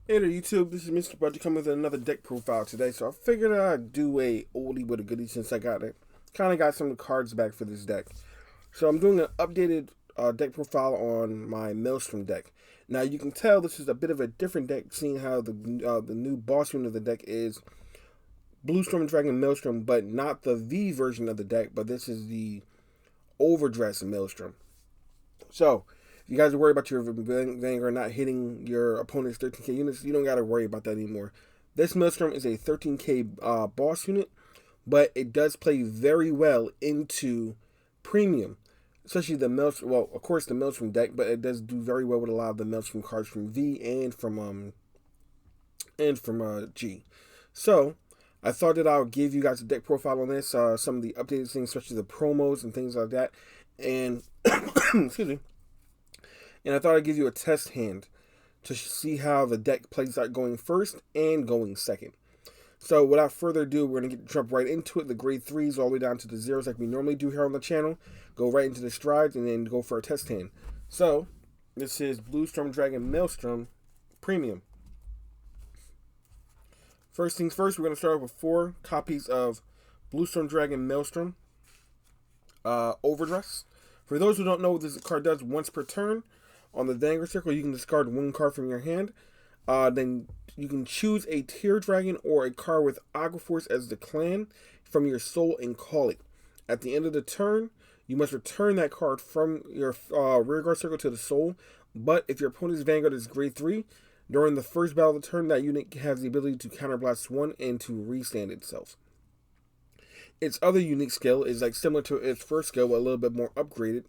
Hey there YouTube, this is Mr. Budget coming with another deck profile today. So I figured I'd do a oldie but a goodie since I got it. Kind of got some of the cards back for this deck. So I'm doing an updated deck profile on my Maelstrom deck. Now you can tell this is a bit of a different deck, seeing how the new boss unit of the deck is Bluestorm Dragon Maelstrom, but not the V version of the deck, but this is the OverDress Maelstrom. So if you guys are worried about your Vanguard not hitting your opponent's 13k units, you don't got to worry about that anymore. This Maelstrom is a 13k boss unit, but it does play very well into premium, especially the Maelstrom. Well, of course the Maelstrom deck, but it does do very well with a lot of the Maelstrom cards from V and from G. So I thought that I would give you guys a deck profile on this, some of the updated things, especially the promos and things like that, and excuse me. And I thought I'd give you a test hand to see how the deck plays out going first and going second. So without further ado, we're going to jump right into it. The grade 3s all the way down to the 0s like we normally do here on the channel. Go right into the strides and then go for a test hand. So this is Bluestorm Dragon Maelstrom Premium. First things first, we're going to start with 4 copies of Bluestorm Dragon Maelstrom Overdress. For those who don't know what this card does, once per turn, on the Vanguard Circle, you can discard 1 card from your hand. Then you can choose a Tear Dragon or a card with Aqua Force as the clan from your soul and call it. At the end of the turn, you must return that card from your rearguard circle to the soul. But if your opponent's Vanguard is grade 3, during the first battle of the turn, that unit has the ability to counterblast 1 and to restand itself. Its other unique skill is like similar to its first skill, but a little bit more upgraded.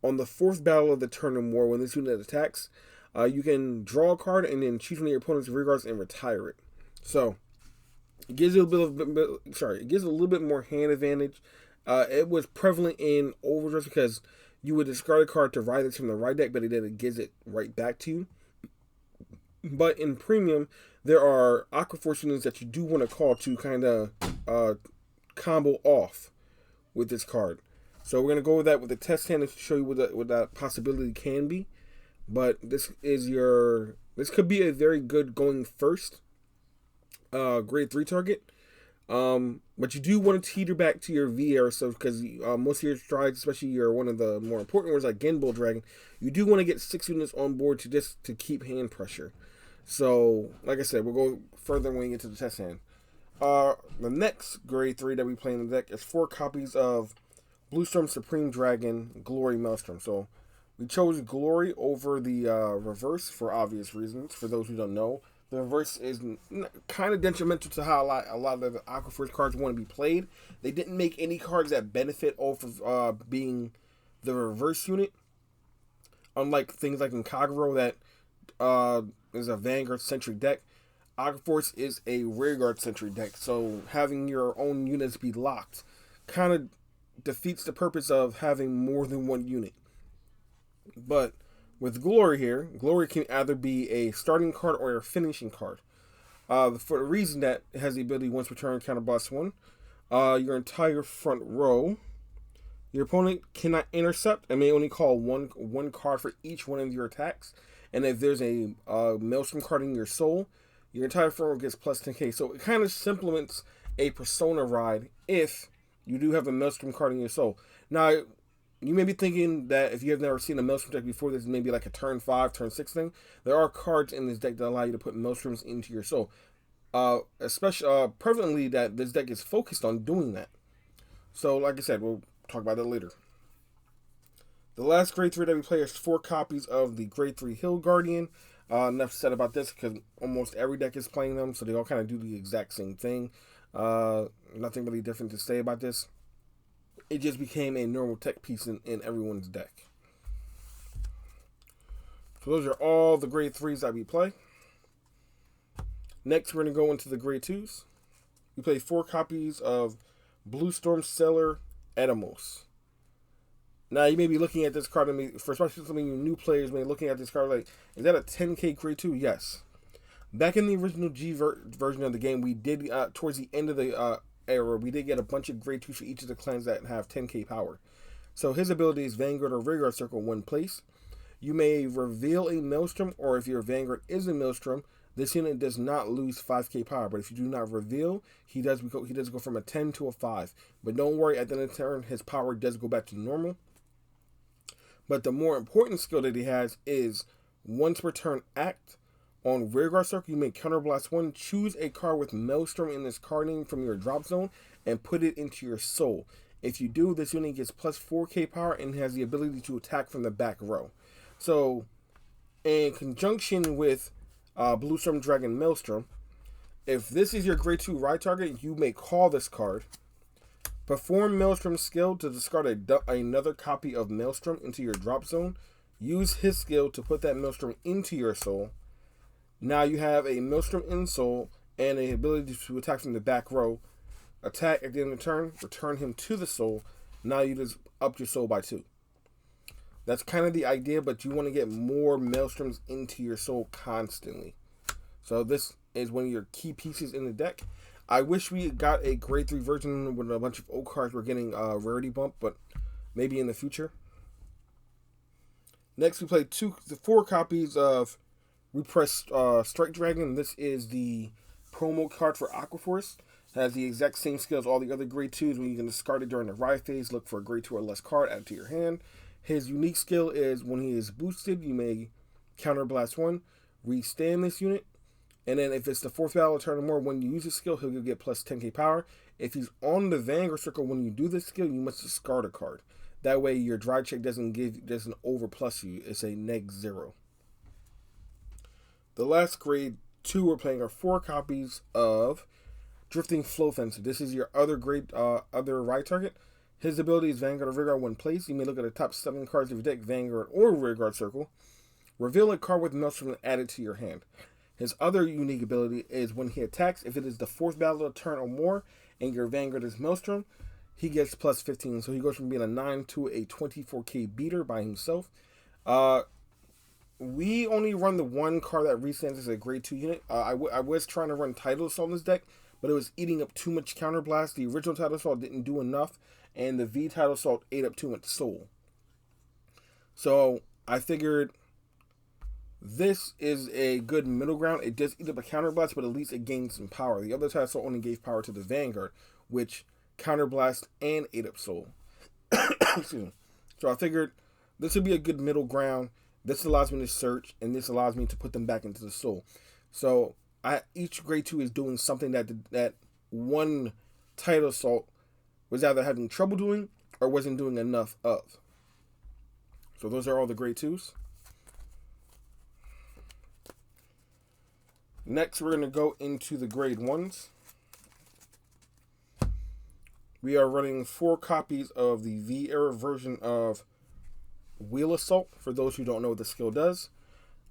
On the 4th battle of the turn or more, when this unit attacks, you can draw a card and then choose one of your opponent's rearguards and retire it. So it gives you it gives a little bit more hand advantage. It was prevalent in Overdress because you would discard a card to ride it from the right deck, but it gives it right back to you. But in Premium, there are Aqua Force units that you do want to call to kind of combo off with this card. So we're gonna go with that with the test hand to show you what that possibility can be. But this could be a very good going first grade 3 target. But you do want to teeter back to your V era, so because most of your strides, especially your one of the more important ones like Genbull Dragon, you do want to get 6 units on board to keep hand pressure. So like I said, we'll go further when we get to the test hand. The next grade 3 that we play in the deck is 4 copies of Bluestorm Supreme Dragon Glory Maelstrom. So we chose Glory over the reverse for obvious reasons. For those who don't know, the reverse is kind of detrimental to how a lot of the Aqua Force cards want to be played. They didn't make any cards that benefit off of being the reverse unit. Unlike things like in Kagero that is a Vanguard centric deck, Aqua Force is a rearguard centric deck. So having your own units be locked kind of defeats the purpose of having more than one unit. But with Glory here, Glory can either be a starting card or a finishing card. For the reason that it has the ability once per turn counterblast 1, your entire front row, your opponent cannot intercept and may only call one card for each one of your attacks. And if there's a Maelstrom card in your soul, your entire front row gets plus 10k. So it kind of supplements a Persona ride if you do have a Maelstrom card in your soul. Now, you may be thinking that if you have never seen a Maelstrom deck before, this is maybe like a turn 5, turn 6 thing. There are cards in this deck that allow you to put Maelstroms into your soul. Especially, prevalently, that this deck is focused on doing that. So, like I said, we'll talk about that later. The last grade 3 that we play is 4 copies of the grade 3 Hill Guardian. Enough said about this because almost every deck is playing them, so they all kind of do the exact same thing. Nothing really different to say about this. It just became a normal tech piece in everyone's deck. So those are all the grade 3s that we play. Next, we're going to go into the grade 2s. We play 4 copies of Bluestorm Sailor Edamos. Now, you may be looking at this card, for especially some of you new players, may be looking at this card like, is that a 10k grade 2? Yes. Back in the original G version of the game, we did, towards the end of the era, we did get a bunch of grade 2s for each of the clans that have 10k power. So his ability is Vanguard or Rearguard Circle 1 place. You may reveal a Maelstrom, or if your Vanguard is a Maelstrom, This unit does not lose 5k power, but if you do not reveal, he does go from a 10 to a 5. But don't worry, at the end of the turn, his power does go back to normal. But the more important skill that he has is once per turn act. On Rearguard Circle, you may Counterblast 1. Choose a card with Maelstrom in this card name from your drop zone and put it into your soul. If you do, this unit gets plus 4k power and has the ability to attack from the back row. So, in conjunction with Blue Storm Dragon Maelstrom, if this is your grade 2 ride target, you may call this card. Perform Maelstrom's skill to discard another copy of Maelstrom into your drop zone. Use his skill to put that Maelstrom into your soul. Now you have a Maelstrom in soul and the ability to attack from the back row. Attack at the end of the turn, return him to the soul. Now you just upped your soul by 2. That's kind of the idea, but you want to get more Maelstroms into your soul constantly. So this is one of your key pieces in the deck. I wish we got a grade 3 version with a bunch of old cards were getting a rarity bump, but maybe in the future. Next, we play 4 copies of Repressed Strike Dragon. This is the promo card for Aquaforce. Has the exact same skill as all the other grade 2s. When you can discard it during the ride phase, look for a grade 2 or less card, add it to your hand. His unique skill is when he is boosted, you may Counterblast 1, restand this unit, and then if it's the 4th battle turn or more, when you use his skill, he'll get plus 10k power. If he's on the Vanguard Circle when you do this skill, you must discard a card. That way your dry check doesn't overplus you. It's a -0. The last grade 2 we're playing are 4 copies of Drifting Flow Fence. This is your other ride target. His ability is Vanguard or Rearguard when placed. You may look at the top 7 cards of your deck, Vanguard or Rearguard Circle. Reveal a card with Maelstrom and add it to your hand. His other unique ability is when he attacks, if it is the 4th battle of the turn or more, and your Vanguard is Maelstrom, he gets plus 15. So he goes from being a 9 to a 24k beater by himself. We only run the one card that restands as a grade 2 unit. I was trying to run Tidal Assault in this deck, but it was eating up too much Counterblast. The original Tidal Assault didn't do enough, and the V Tidal Assault ate up too much soul. So I figured this is a good middle ground. It does eat up a Counterblast, but at least it gains some power. The other Tidal Assault only gave power to the Vanguard, which Counterblast and ate up soul. Excuse me. So I figured this would be a good middle ground. This allows me to search, and this allows me to put them back into the soul. So each grade 2 is doing something that one Tidal Assault was either having trouble doing or wasn't doing enough of. So those are all the grade 2s. Next, we're going to go into the grade 1s. We are running 4 copies of the V-Era version of Wheel Assault, for those who don't know what the skill does.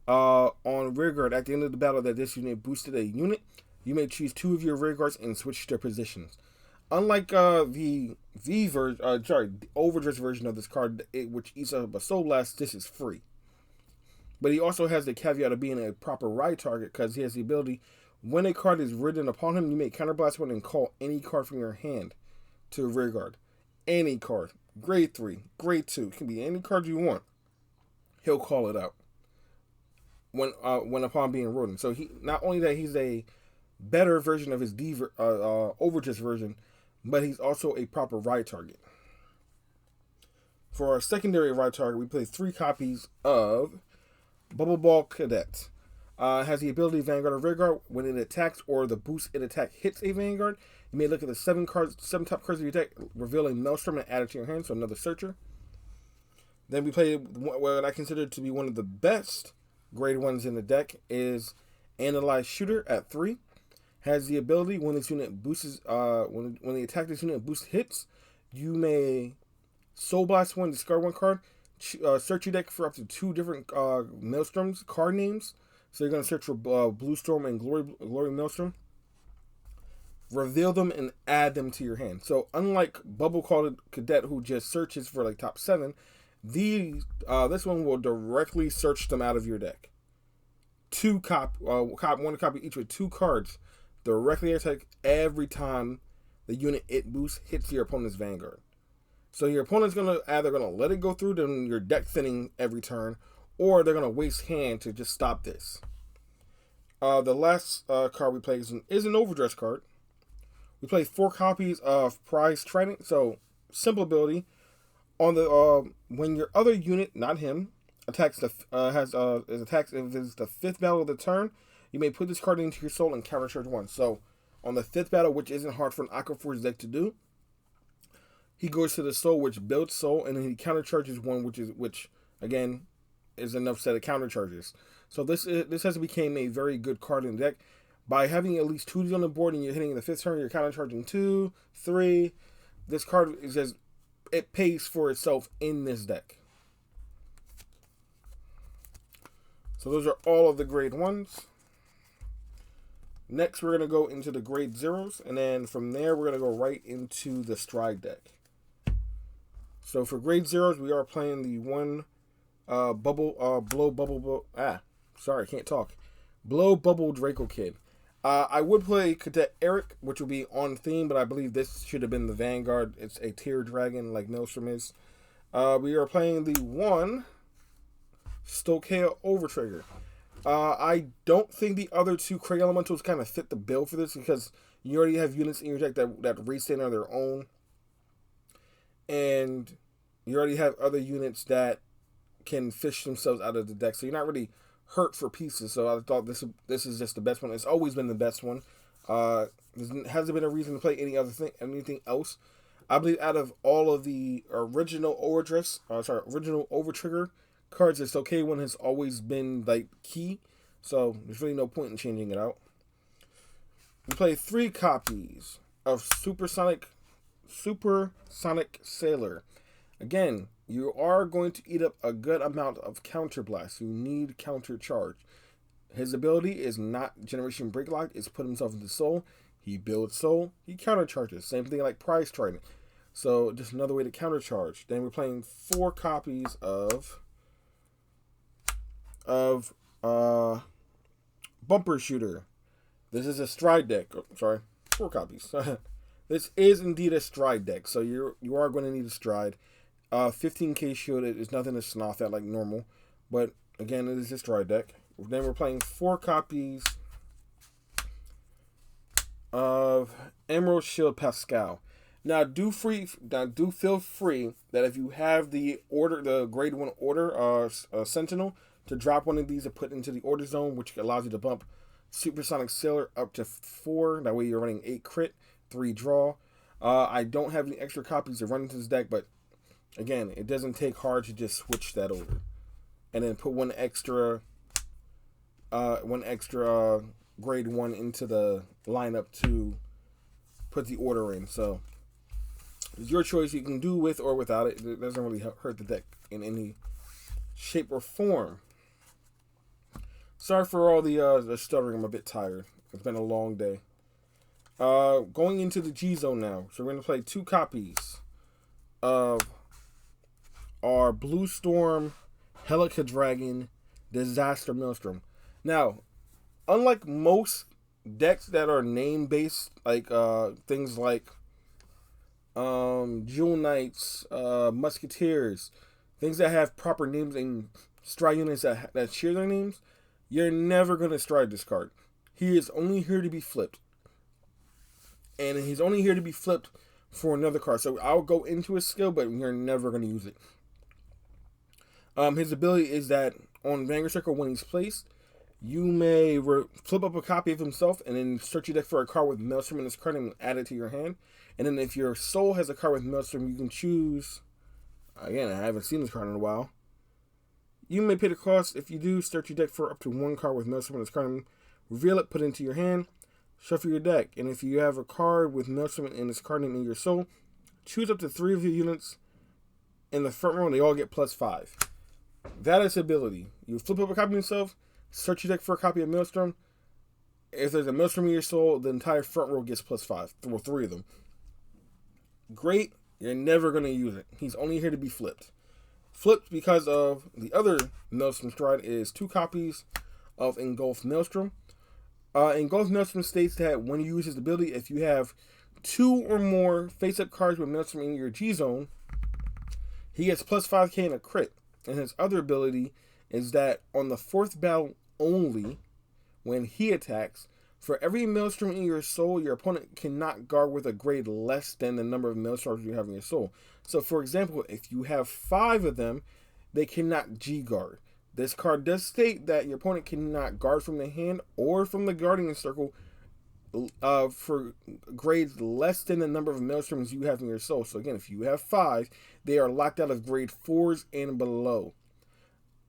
On Rearguard, at the end of the battle that this unit boosted a unit, you may choose 2 of your Rearguards and switch their positions. Unlike the OverDress version of this card, which eats up a Soul Blast, this is free. But he also has the caveat of being a proper ride target, because he has the ability, when a card is ridden upon him, you may Counterblast 1 and call any card from your hand to Rearguard. Any card. Grade 3, grade 2. It can be any card you want. He'll call it out when upon being ridden. So he, not only that he's a better version of his OverDress version, but he's also a proper ride target. For our secondary ride target, we play 3 copies of Bubble Ball Cadet. Has the ability Vanguard or Rearguard. When it attacks or the boost it attack hits a Vanguard, you may look at the 7 top cards of your deck, reveal a Maelstrom and add it to your hand, so another searcher. Then we play what I consider to be one of the best grade 1s in the deck is Analyze Shooter at 3. Has the ability when this unit boosts, when the attack this unit boost hits, you may Soul Blast 1, discard 1 card, search your deck for up to 2 different Maelstroms card names. So you're going to search for Blue Storm and Glory Maelstrom. Reveal them and add them to your hand. So unlike Bubble Cadet, who just searches for like top 7, this one will directly search them out of your deck. One copy each with 2 cards directly attack every time the unit it boosts hits your opponent's Vanguard. So your opponent's either gonna let it go through, then your deck thinning every turn, or they're gonna waste hand to just stop this. The last card we play is an OverDress card. We play 4 copies of Prize Trident. So, simple ability. On the when your other unit, not him, attacks the attacks if it's the 5th battle of the turn, you may put this card into your soul and countercharge 1. So, on the 5th battle, which isn't hard for an Aquaforce deck to do, he goes to the soul, which builds soul, and then he countercharges 1, which again is enough set of countercharges. So this has become a very good card in the deck. By having at least 2 on the board and you're hitting the 5th turn, you're countercharging 2, 3. This card is just, it pays for itself in this deck. So those are all of the grade 1s. Next, we're going to go into the grade 0s, and then from there, we're going to go right into the Stride deck. So for grade 0s, we are playing the one Blow Bubble Draco Kid. I would play Cadet Eric, which would be on theme, but I believe this should have been the Vanguard. It's a Tear Dragon like Maelstrom is. We are playing the one Stokea Overtrigger. I don't think the other 2 Cray Elementals kind of fit the bill for this because you already have units in your deck that restand on their own. And you already have other units that can fish themselves out of the deck. So you're not really hurt for pieces. So I thought this is just the best one. It's always been the best one. There hasn't been a reason to play anything else. I believe out of all of the original original Overtrigger cards, this okay one has always been like key. So there's really no point in changing it out. We play 3 copies of Supersonic Sailor. Again, you are going to eat up a good amount of counterblast. You need countercharge. His ability is not Generation Break Lock, it's put himself into soul. He builds soul, he countercharges. Same thing like Prize Trident. So just another way to countercharge. Then we're playing 4 copies of Bumper Shooter. This is a Stride deck. Oh, sorry, 4 copies. This is indeed a Stride deck, so you are going to need a Stride. 15k shield is nothing to snoff at like normal, but again, it is a Stride deck. Then we're playing 4 copies of Emerald Shield Pascal. Now, do feel free that if you have the grade 1 order, Sentinel, to drop one of these and put into the order zone, which allows you to bump Supersonic Sailor up to 4. That way you're running 8 crit, 3 draw. I don't have any extra copies to run into this deck, but again, it doesn't take hard to just switch that over. And then put one extra grade 1 into the lineup to put the order in. So it's your choice. You can do with or without it. It doesn't really hurt the deck in any shape or form. Sorry for all the stuttering. I'm a bit tired. It's been a long day. Going into the G zone now. So we're going to play 2 copies of our Blue Storm Helica Dragon Disaster Maelstrom. Now, unlike most decks that are name based, like things like Jewel Knights, Musketeers, things that have proper names and Stride units that share their names, you're never going to Stride this card. He is only here to be flipped. And he's only here to be flipped for another card. So I'll go into his skill, but you're never going to use it. His ability is that on Vanguard Circle, when he's placed, you may flip up a copy of himself and then search your deck for a card with Maelstrom in his card and add it to your hand. And then if your soul has a card with Maelstrom, you can choose. Again, I haven't seen this card in a while. You may pay the cost. If you do, search your deck for up to 1 card with Maelstrom in his card and reveal it, put it into your hand, shuffle your deck. And if you have a card with Maelstrom in his card name in your soul, choose up to 3 of your units in the front row and they all get +5. That is ability. You flip up a copy of yourself, search your deck for a copy of Maelstrom. If there's a Maelstrom in your soul, the entire front row gets +5. Well, 3 of them. Great. You're never going to use it. He's only here to be flipped. Flipped because of the other Maelstrom Stride is 2 copies of Engulfed Maelstrom. Engulfed Maelstrom states that when you use his ability, if you have 2 or more face-up cards with Maelstrom in your G-Zone, he gets +5k in a crit. And his other ability is that on the 4th battle only, when he attacks, for every Maelstrom in your soul, your opponent cannot guard with a grade less than the number of Maelstroms you have in your soul. So, for example, if you have 5 of them, they cannot G-guard. This card does state that your opponent cannot guard from the hand or from the guardian circle for grades less than the number of Maelstroms you have in your soul. So again, if you have 5, they are locked out of grade 4s and below.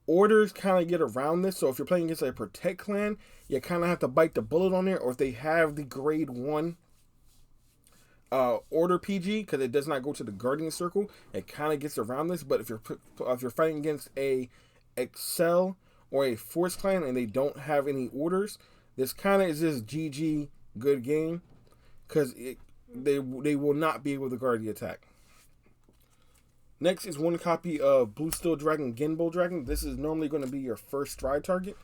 Orders kind of get around this, so if you're playing against a Protect clan, you kind of have to bite the bullet on it, or if they have the grade 1 order PG, because it does not go to the guardian circle, it kind of gets around this. But if you're fighting against a Excel or a Force clan and they don't have any orders, this kind of is just GG, good game, because they will not be able to guard the attack. Next is 1 copy of Blue Steel Dragon Genbo Dragon. This is normally going to be your first stride target.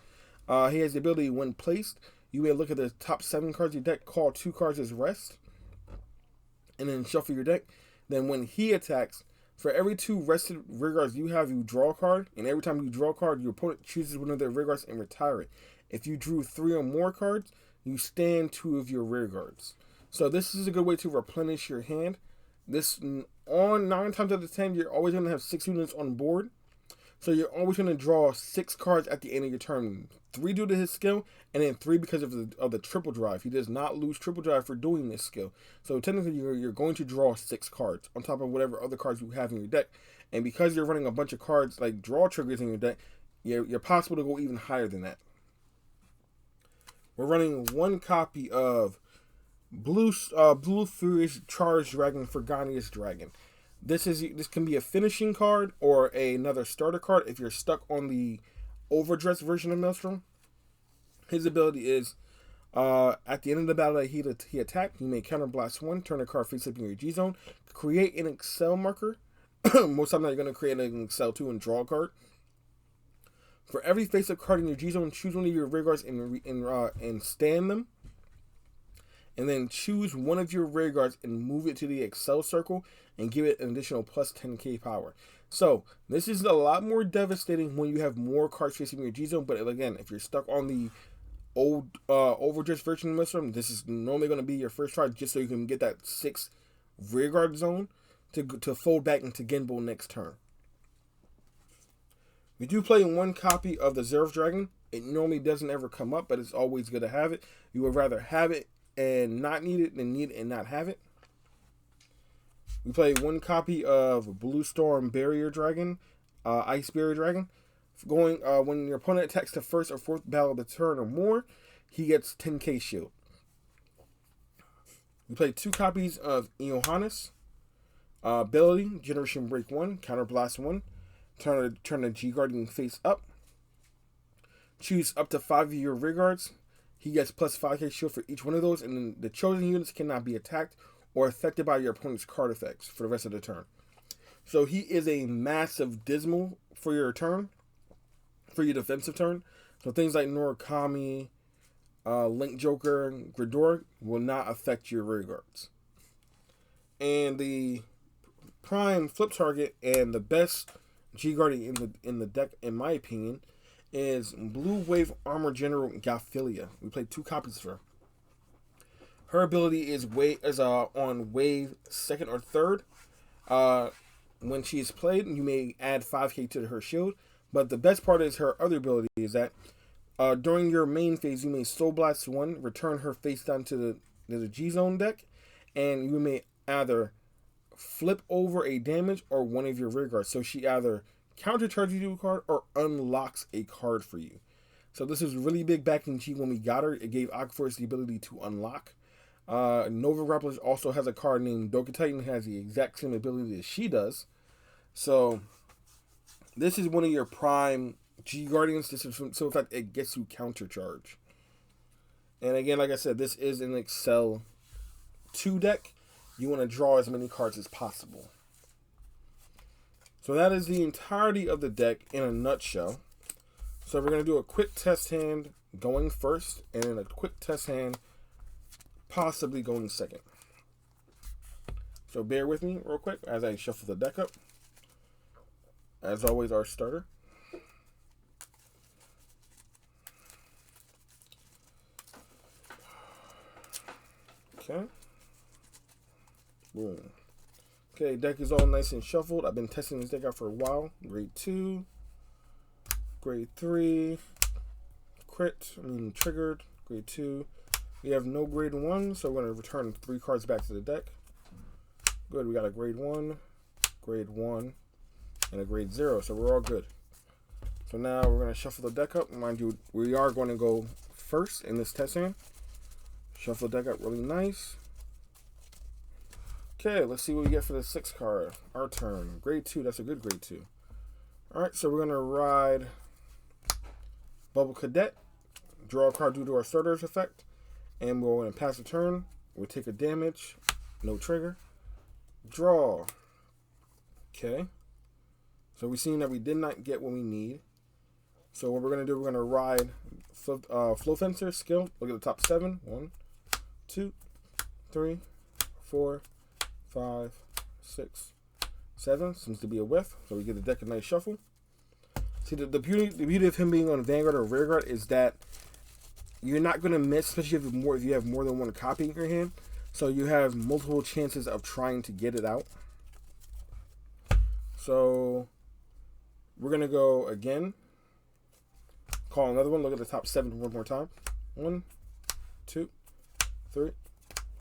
He has the ability, when placed, you may look at the top 7 cards of your deck, call 2 cards as rest, and then shuffle your deck. Then when he attacks, for every 2 rested rearguards you have, you draw a card, and every time you draw a card, your opponent chooses one of their rearguards and retire it. If you drew 3 or more cards, you stand 2 of your rearguards. So this is a good way to replenish your hand. This, on 9 times out of 10, you're always going to have 6 units on board. So you're always going to draw 6 cards at the end of your turn. 3 due to his skill, and then 3 because of the triple drive. He does not lose triple drive for doing this skill. So technically, you're going to draw 6 cards on top of whatever other cards you have in your deck. And because you're running a bunch of cards like draw triggers in your deck, you're possible to go even higher than that. We're running 1 copy of Blue Furious Charged Dragon for Ganius Dragon. This can be a finishing card or another starter card if you're stuck on the OverDress version of Maelstrom. His ability is, at the end of the battle that he attacked, you may counterblast 1, turn a card face up in your G zone, create an Excel marker. Most of the time you're going to create an Excel 2 and draw a card. For every face-up card in your G zone, choose one of your rearguards and stand them. And then choose one of your rearguards and move it to the Excel circle and give it an additional plus 10k power. So this is a lot more devastating when you have more cards facing your G zone. But again, if you're stuck on the old OverDress version of Maelstrom, this is normally going to be your first try, just so you can get that 6 rearguard zone to fold back into Genbo next turn. We do play 1 copy of the Zerf Dragon. It normally doesn't ever come up, but it's always good to have it. You would rather have it and not need it than need it and not have it. We play 1 copy of Blue Storm Barrier Dragon, Ice Barrier Dragon. When your opponent attacks the 1st or 4th battle of the turn or more, he gets 10k shield. We play 2 copies of Iohannis. Ability, Generation Break 1, Counterblast 1. Turn the G Guardian face up. Choose up to 5 of your rearguards. He gets plus 5k shield for each one of those, and then the chosen units cannot be attacked or affected by your opponent's card effects for the rest of the turn. So he is a massive Dismal for your turn, for your defensive turn. So things like Norakami, Link Joker, and Gridor will not affect your rearguards. And the prime flip target and the best G Guardian in the deck, in my opinion, is Blue Wave Armor General Galphilia. We played 2 copies of her. Her ability is on wave 2nd or 3rd. When she is played, you may add 5k to her shield. But the best part is her other ability is that during your main phase, you may Soul Blast 1, return her face down to the G Zone deck, and you may either flip over a damage or one of your rearguards. So she either countercharges you a card or unlocks a card for you. So this is really big back in G when we got her. It gave Aquaforce the ability to unlock. Nova Rappler also has a card named Doka Titan, has the exact same ability as she does. So this is one of your prime G Guardians. So in fact, it gets you countercharge. And again, like I said, this is an Excel 2 deck. You want to draw as many cards as possible. So that is the entirety of the deck in a nutshell. So we're going to do a quick test hand going first, and then a quick test hand possibly going second. So bear with me real quick as I shuffle the deck up. As always, our starter. Okay. Boom. Okay, deck is all nice and shuffled. I've been testing this deck out for a while. Grade 2. Grade 3. Triggered. Grade 2. We have no grade 1, so we're going to return 3 cards back to the deck. Good, we got a grade 1, and a grade 0, so we're all good. So now we're going to shuffle the deck up. Mind you, we are going to go first in this testing. Shuffle the deck up really nice. Okay, let's see what we get for the 6th card. Our turn. Grade 2, that's a good grade 2. Alright, so we're going to ride Bubble Cadet. Draw a card due to our starter's effect. And we're going to pass the turn. We'll take a damage. No trigger. Draw. Okay. So we've seen that we did not get what we need. So what we're going to do, we're going to ride Flow Fencer skill. Look at the top 7. 1, 2, 3, 4, 5, 6, 7. Seems to be a whiff. So we get the deck a nice shuffle. See, the beauty of him being on Vanguard or Rearguard is that you're not going to miss, especially if you have more than one copy in your hand. So you have multiple chances of trying to get it out. So we're going to go again. Call another one. Look at the top 7 one more time. 1, 2, 3,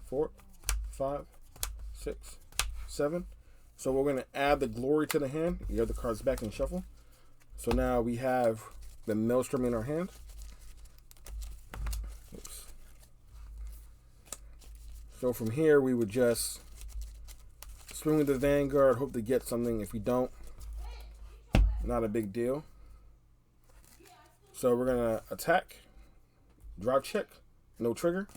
4, 5, 6, 7. So we're going to add the Glory to the hand. You have the cards back in shuffle. So now we have the Maelstrom in our hand. Oops. So from here, we would just swing with the Vanguard, hope to get something. If we don't, not a big deal. So we're going to attack, drop check, no trigger,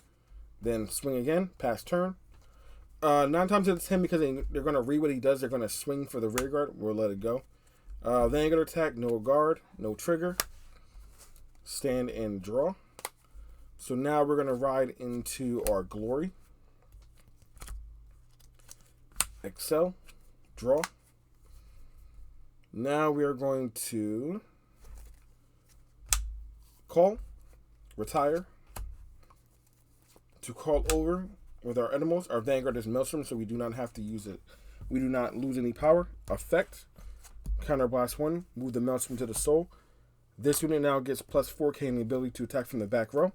then swing again, pass turn. 9 times out of 10, because they're going to read what he does, they're going to swing for the rear guard. We'll let it go. Vanguard attack, no guard, no trigger. Stand and draw. So now we're going to ride into our Glory. Excel, draw. Now we are going to call, retire. To call over with our Animals. Our Vanguard is Maelstrom, so we do not have to use it. We do not lose any power. Effect. Counterblast 1. Move the Maelstrom to the soul. This unit now gets plus 4k in the ability to attack from the back row.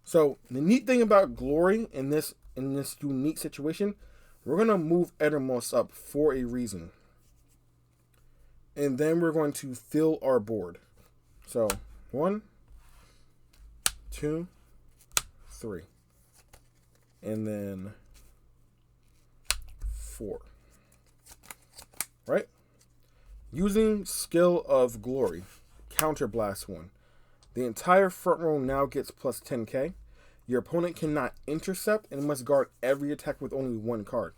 So the neat thing about Glory in this unique situation, we're going to move Edermos up for a reason. And then we're going to fill our board. So 1, 2, 3. And then 4. Right? Using skill of Glory, Counterblast 1. The entire front row now gets plus 10k. Your opponent cannot intercept and must guard every attack with only 1 card.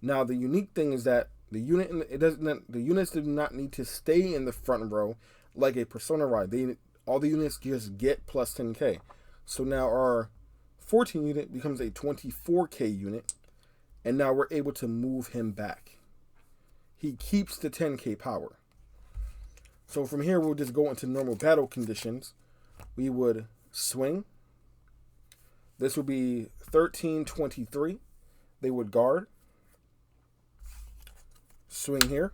Now the unique thing is that the units do not need to stay in the front row like a Persona ride. All the units just get plus 10k. So now our 14 unit becomes a 24k unit, and now we're able to move him back. He keeps the 10k power. So from here, we'll just go into normal battle conditions. We would swing. This would be 13, 23. They would guard. Swing here.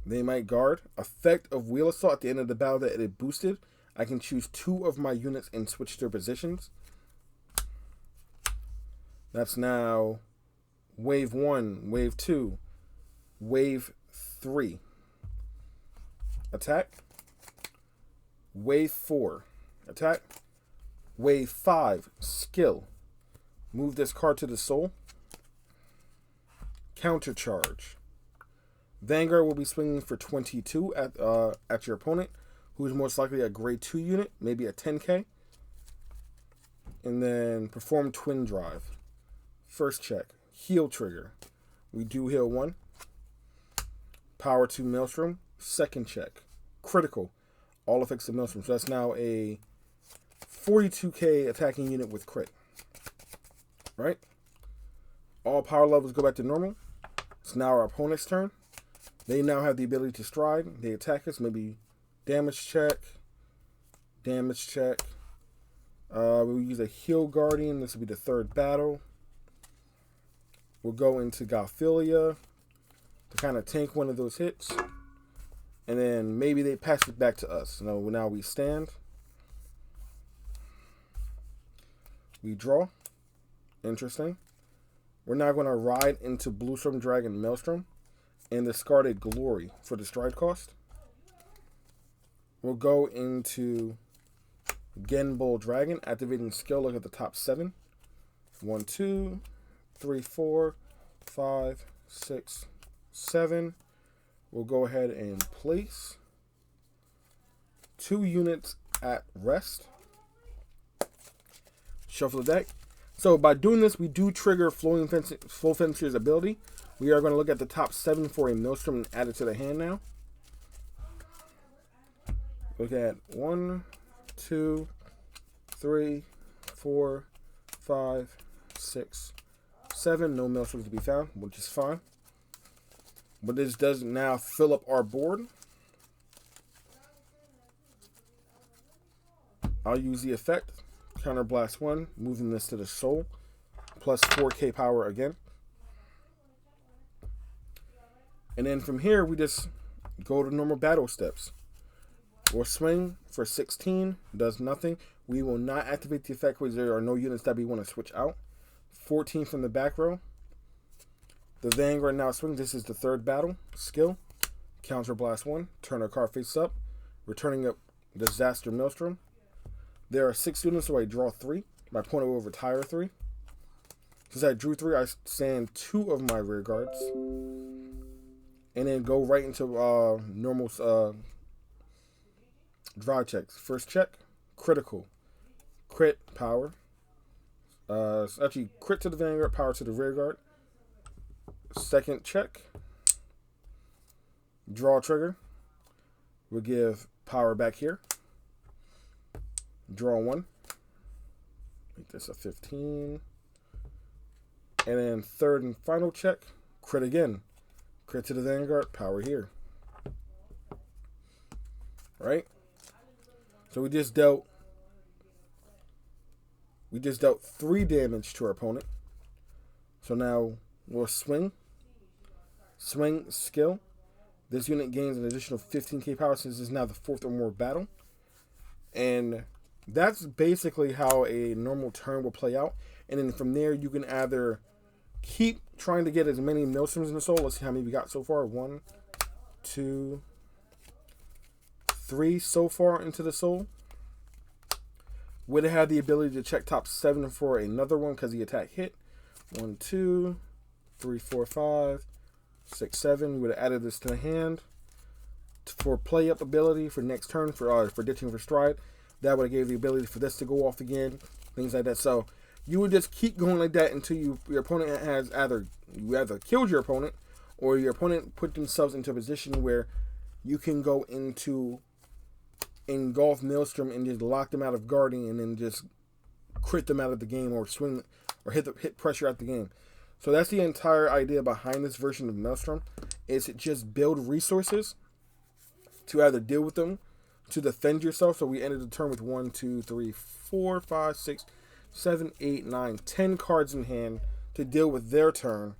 They might guard. Effect of Wheel Assault at the end of the battle that it boosted. I can choose 2 of my units and switch their positions. That's now wave 1, wave 2, wave 3. Attack. Wave 4. Attack. Wave 5. Skill. Move this card to the soul. Counter charge. Vanguard will be swinging for 22 at your opponent, who is most likely a grade 2 unit, maybe a 10k. And then perform Twin Drive. First check. Heal trigger. We do heal 1. Power 2 Maelstrom. Second check. Critical. All effects of Maelstrom. So that's now a 42k attacking unit with crit. Right? All power levels go back to normal. It's now our opponent's turn. They now have the ability to stride. They attack us. Maybe damage check. Damage check. We'll use a Heal Guardian. This will be the third battle. We'll go into Galphilia to kind of tank one of those hits. And then maybe they pass it back to us. Now we stand. We draw. Interesting. We're now going to ride into Bluestorm Dragon Maelstrom and discard a Glory for the stride cost. We'll go into Genbull Dragon, activating skill. Look at the top 7. 1, 2, 3, 4, 5, 6, 7. We'll go ahead and place 2 units at rest. Shuffle the deck. So by doing this, we do trigger Full Fencer's ability. We are going to look at the top 7 for a Maelstrom and add it to the hand now. Look at 1, 2, 3, 4, 5, 6, 7. No Maelstroms to be found, which is fine. But this does now fill up our board. I'll use the effect. Counterblast 1, moving this to the soul. Plus 4k power again. And then from here, we just go to normal battle steps. We'll swing for 16. Does nothing. We will not activate the effect because there are no units that we want to switch out. 14 from the back row. The Vanguard now swings. This is the third battle. Skill. Counterblast 1. Turn our card face up. Returning up Disaster Maelstrom. There are 6 units, so I draw 3. My opponent will retire 3. Since I drew 3, I stand 2 of my rear guards. And then go right into normal draw checks. First check, critical. Crit, power. Actually, crit to the Vanguard, power to the rear guard. Second check, draw trigger. We'll give power back here. Draw 1. Make this a 15. And then third and final check, crit again. Crit to the Vanguard, power here. Right? So we just dealt 3 damage to our opponent. So now we'll swing. Swing skill. This unit gains an additional 15k power since this is now the 4th or more battle. And that's basically how a normal turn will play out. And then from there, you can either keep trying to get as many Maelstroms in the soul. Let's see how many we got so far. 1, 2, 3 so far into the soul. Would have had the ability to check top 7 for another one because the attack hit. 1, 2, 3, 4, 5, 6, 7. Would have added this to the hand for play up ability for next turn for ditching for stride. That would have gave the ability for this to go off again, things like that. So you would just keep going like that until your opponent has either killed your opponent or your opponent put themselves into a position where you can go into engulf Maelstrom and just lock them out of guarding and then just crit them out of the game or swing or hit pressure out the game. So that's the entire idea behind this version of Maelstrom, is to just build resources to either deal with them, to defend yourself. So we ended the turn with 1, 2, 3, 4, 5, 6, 7, 8, 9, 10 cards in hand to deal with their turn,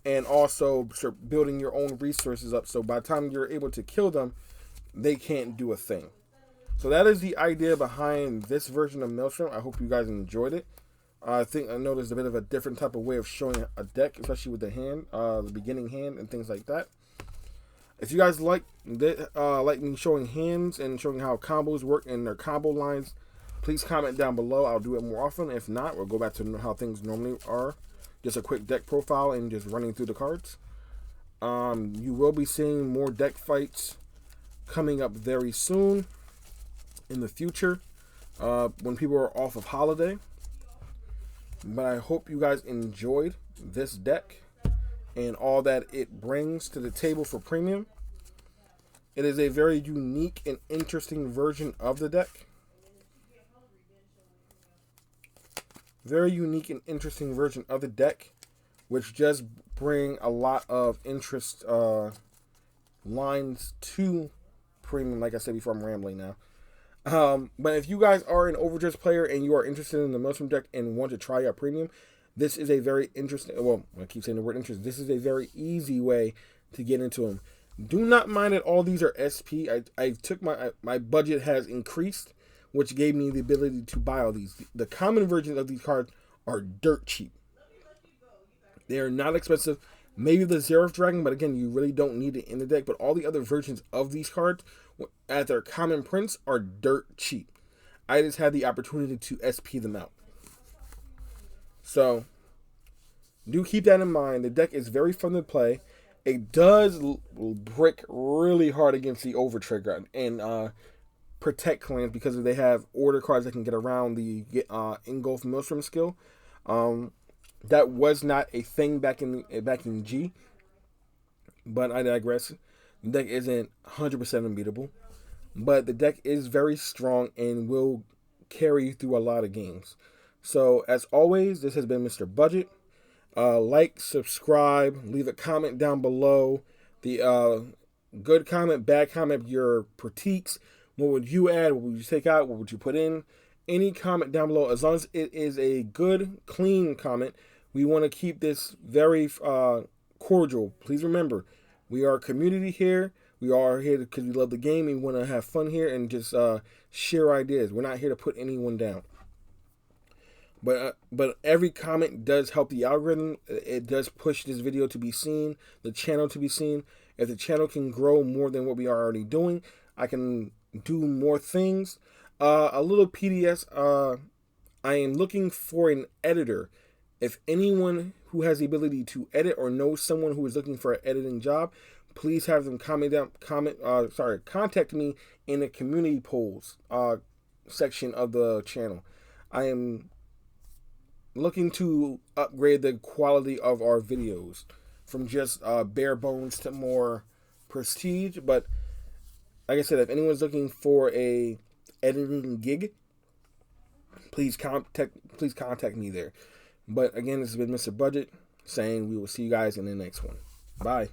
and also start building your own resources up. So by the time you're able to kill them, they can't do a thing. So that is the idea behind this version of Maelstrom. I hope you guys enjoyed it. I know there's a bit of a different type of way of showing a deck, especially with the hand, the beginning hand and things like that. If you guys like me showing hands and showing how combos work and their combo lines, please comment down below. I'll do it more often. If not, we'll go back to how things normally are. Just a quick deck profile and just running through the cards. You will be seeing more deck fights coming up very soon in the future when people are off of holiday. But I hope you guys enjoyed this deck and all that it brings to the table for premium. It is a very unique and interesting version of the deck. Very unique and interesting version of the deck, which does bring a lot of interest lines to premium. Like I said before, I'm rambling now. But if you guys are an OverDress player and you are interested in the Maelstrom deck and want to try out premium, this is a very interesting. Well, I keep saying the word interest. This is a very easy way to get into them. Do not mind that all these are SP. I took my budget has increased, which gave me the ability to buy all these. The common versions of these cards are dirt cheap. They are not expensive. Maybe the Xerath Dragon, but again, you really don't need it in the deck. But all the other versions of these cards, at their common prints, are dirt cheap. I just had the opportunity to SP them out. So, do keep that in mind. The deck is very fun to play. It does brick really hard against the Overtrigger and protect clans because they have order cards that can get around the Engulf Maelstrom skill. That was not a thing back in G, but I digress. The deck isn't 100% unbeatable, but the deck is very strong and will carry you through a lot of games. So, as always, this has been Mr. Budget. Like, subscribe, leave a comment down below. The good comment, bad comment, your critiques. What would you add? What would you take out? What would you put in? Any comment down below, as long as it is a good, clean comment. We want to keep this very cordial. Please remember, we are a community here. We are here because we love the game and we want to have fun here and just share ideas. We're not here to put anyone down. But every comment does help the algorithm. It does push this video to be seen, the channel to be seen. If the channel can grow more than what we are already doing, I can do more things. A little PDS. I am looking for an editor. If anyone who has the ability to edit or knows someone who is looking for an editing job, please have them contact me in the community polls section of the channel. I am looking to upgrade the quality of our videos from just bare bones to more prestige. But like I said, if anyone's looking for a editing gig, please contact me there. But again, this has been Mr. Budget saying we will see you guys in the next one. Bye.